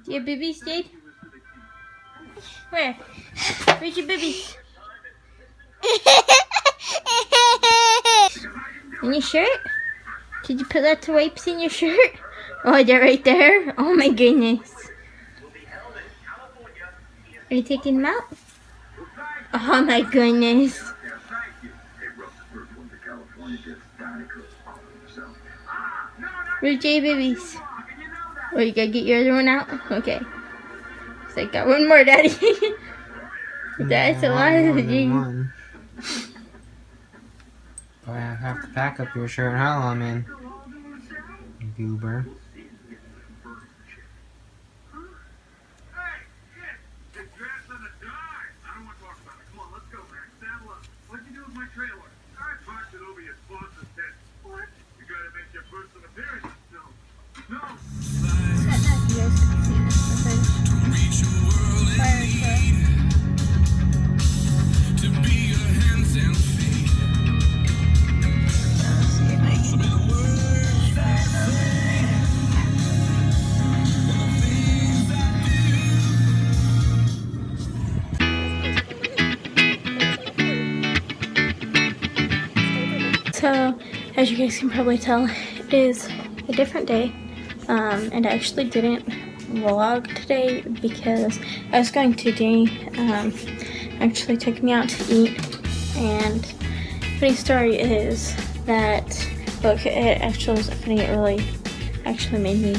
Do you have boobies, Jade? Where? Where's your boobies? In your shirt? Did you put lots of wipes in your shirt? Oh, they're right there? Oh my goodness. Are you taking them out? Oh my goodness. Where's Jay babies? Oh, you gotta get your other one out? Okay. So I got one more, Daddy. That's a lot of one. Boy, I have to pack up your shirt, huh, Lawman? Goober. So, as you guys can probably tell, it is a different day, and I actually didn't vlog today because I was going to. Danny actually took me out to eat, and funny story is that, look, it actually wasn't funny, it really actually made me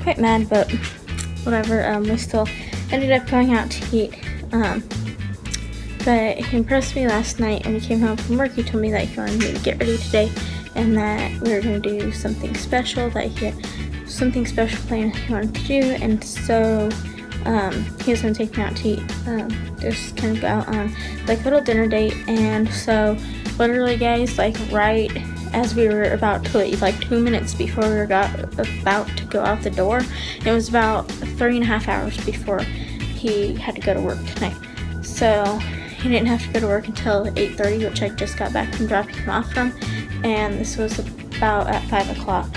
quite mad, but whatever. We still ended up going out to eat. But he impressed me last night when he came home from work. He told me that he wanted me to get ready today and that we were going to do something special, that he had something special planned he wanted to do, and so he was going to take me out to eat, just kind of go out on like a little dinner date. And so literally, guys, like right as we were about to leave, like 2 minutes before we were about to go out the door, it was about 3.5 hours before he had to go to work tonight. So he didn't have to go to work until 8:30, which I just got back from dropping him off from, and this was about at 5 o'clock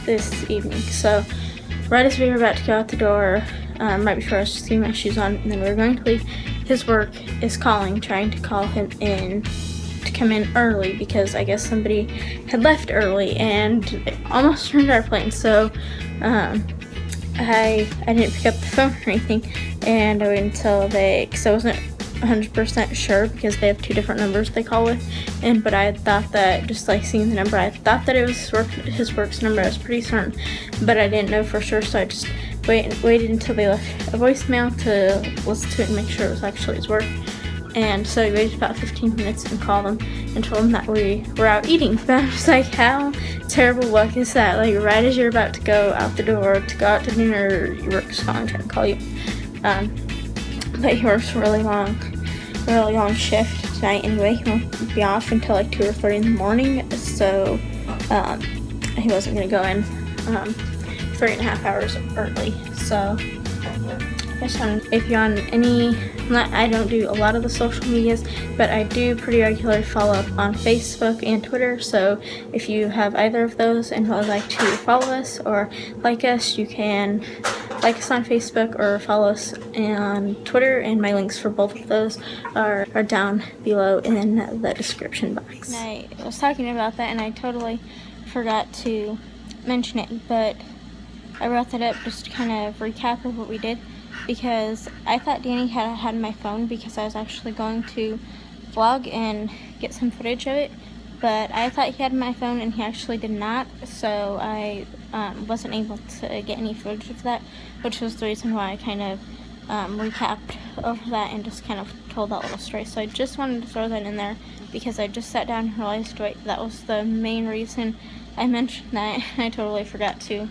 this evening. So right as we were about to go out the door, right before I was just getting my shoes on, and then we were going to leave, his work is trying to call him in to come in early because I guess somebody had left early and they almost turned our plane. So I didn't pick up the phone or anything, and I waited until because I wasn't 100% sure because they have two different numbers they call with, but I thought that, just like seeing the number, I thought that it was his work's number. I was pretty certain, but I didn't know for sure, so I just waited until they left a voicemail to listen to it and make sure it was actually his work. And so we waited about 15 minutes and called him and told him that we were out eating. But I was like, how terrible luck is that? Like, right as you're about to go out the door to go out to dinner, your work is calling, trying to call you. But he works a really long shift tonight anyway. He won't be off until like 2 or 3 in the morning. So he wasn't going to go in 3.5 hours early. So I just wanted, if you're on any, I don't do a lot of the social medias, but I do pretty regularly follow up on Facebook and Twitter. So if you have either of those and would like to follow us or like us, you can like us on Facebook or follow us on Twitter, and my links for both of those are down below in the description box. I was talking about that and I totally forgot to mention it, but I brought that up just to kind of recap of what we did, because I thought Danny had my phone because I was actually going to vlog and get some footage of it, but I thought he had my phone and he actually did not, so I wasn't able to get any footage of that, which was the reason why I kind of recapped over that and just kind of told that little story. So I just wanted to throw that in there because I just sat down and realized, wait, that was the main reason I mentioned that. I totally forgot to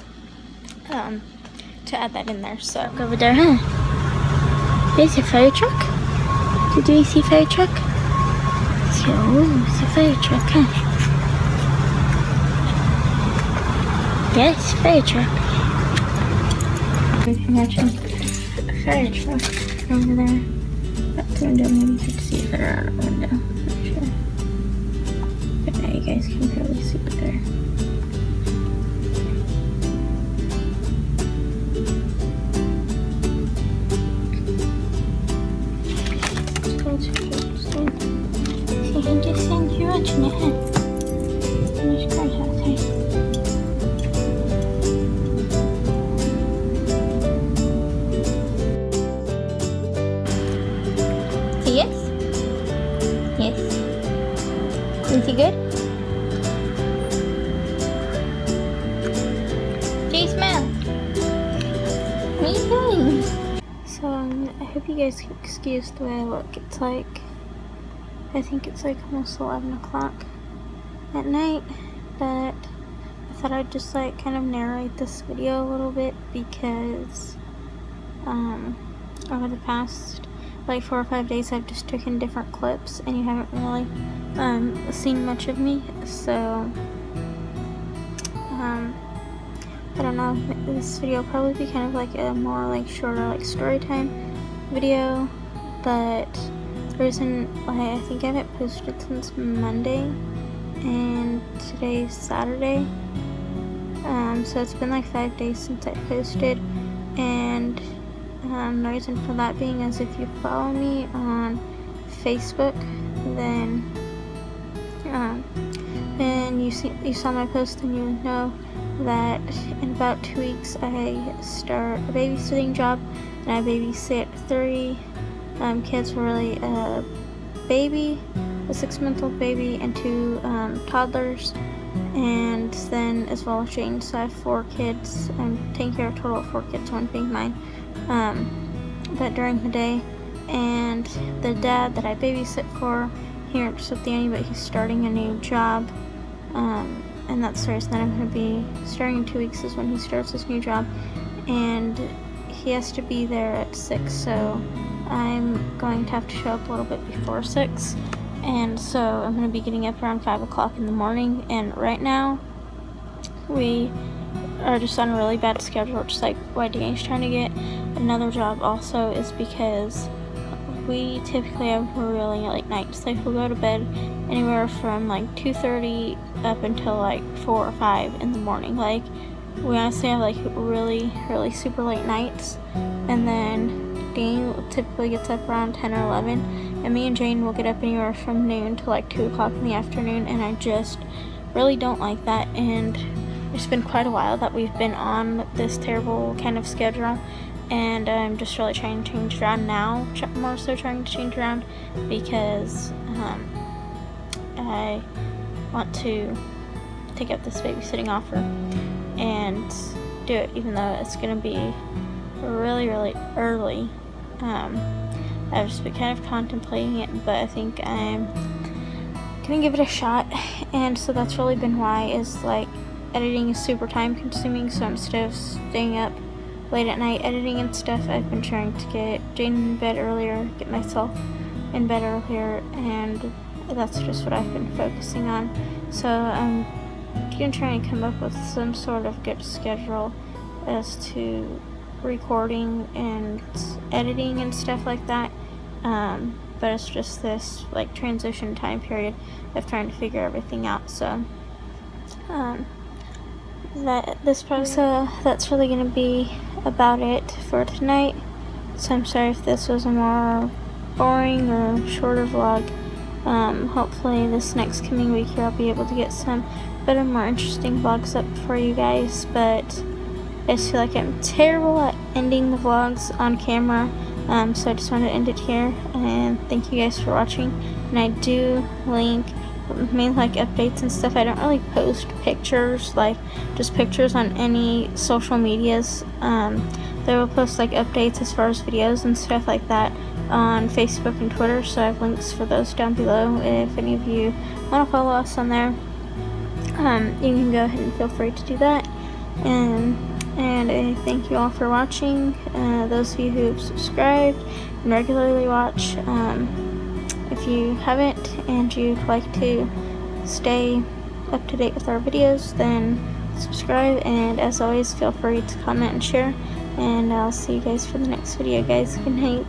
add that in there. So over there, huh? There's a fire truck. Did you see fire truck? Oh, it's a fire truck, huh? Yes, fire truck. Imagine a fire truck over there. Up the window, maybe you can see if they're out of the window. Not sure. But now you guys can probably see it there. Yes? Yes. Is he good? Jay, smile. What are you doing? So, I hope you guys can excuse the way I look. It's like, I think it's like almost 11 o'clock at night, but I thought I'd just like kind of narrate this video a little bit because over the past like 4 or 5 days I've just taken different clips and you haven't really seen much of me, so I don't know, this video will probably be kind of like a more like shorter like story time video, but the reason I think I haven't posted since Monday and today's Saturday, so it's been like 5 days since I posted, and the reason for that being is if you follow me on Facebook, then you saw my post, and you know that in about 2 weeks I start a babysitting job, and I babysit 3 kids, really a baby, a 6-month-old baby, and 2 toddlers, and then as well as Jane. So I have 4 kids. I'm taking care of a total of 4 kids, 1 being mine. But during the day, and the dad that I babysit for, he works with Danny, but he's starting a new job, and that's the reason that I'm going to be starting in 2 weeks is when he starts his new job, and he has to be there at 6, so I'm going to have to show up a little bit before 6, and so I'm going to be getting up around 5 o'clock in the morning, and right now we are just on a really bad schedule, just like why Danny's trying to get another job also is because we typically have really late nights. Like we'll go to bed anywhere from like 2:30 up until like 4 or 5 in the morning. Like we honestly have like really super late nights, and then Danny typically gets up around 10 or 11, and me and Jane will get up anywhere from noon to like 2 o'clock in the afternoon, and I just really don't like that, and it's been quite a while that we've been on this terrible kind of schedule, and I'm just really trying to change around now, more so trying to change around because I want to take up this babysitting offer and do it, even though it's going to be really early. I've just been kind of contemplating it, but I think I'm going to give it a shot, and so that's really been why is like editing is super time consuming, so instead of staying up late at night editing and stuff, I've been trying to get Jane in bed earlier, get myself in bed earlier, and that's just what I've been focusing on. So I'm going to try and come up with some sort of good schedule as to recording and editing and stuff like that, but it's just this like transition time period of trying to figure everything out. So that's really going to be about it for tonight. So I'm sorry if this was a more boring or shorter vlog. Hopefully this next coming week here I'll be able to get some better, more interesting vlogs up for you guys, but I just feel like I'm terrible at ending the vlogs on camera, so I just wanted to end it here, and thank you guys for watching. And I do link mainly like updates and stuff. I don't really post pictures, like just pictures on any social medias. They will post like updates as far as videos and stuff like that on Facebook and Twitter, so I have links for those down below if any of you want to follow us on there. You can go ahead and feel free to do that, and I thank you all for watching. Those of you who have subscribed and regularly watch, if you haven't and you'd like to stay up to date with our videos, then subscribe, and as always, feel free to comment and share, and I'll see you guys for the next video, guys. Good night.